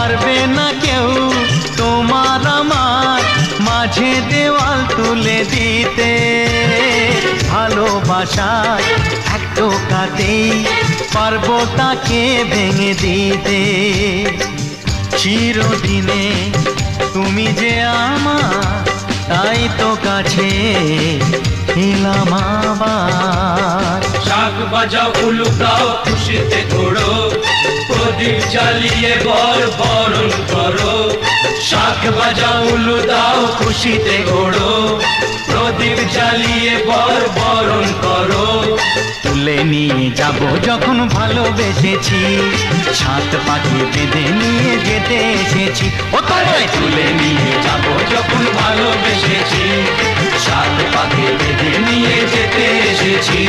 পারবে না কেউ তোমার আমার মাঝে দেওয়াল তুলে দিতে। ভালোবাসার এক টোকাতেই পারবো তাকে ভেঙে দিতে। চিরদিনে তুমি যে আমার, তাই তো কাছে এলাম আবার। শাক বাজাও উলুকাও খুশিতে ঘোড়ো, প্রদীপ জ্বালিয়ে বরণ করো। শাক বাজাও উলু দাও খুশিতে ঘোড়ো, প্রদীপ জ্বালিয়ে বরণ করো। তুলে নিয়ে যাব যখন ভালোবেসেছি, সাত পাখি বেঁধে নিয়ে যেতে এসেছি। ও তোমায় তুলে নিয়ে যাব যখন ভালোবেসেছি, সাত পাখি বেঁধে নিয়ে যেতে এসেছি।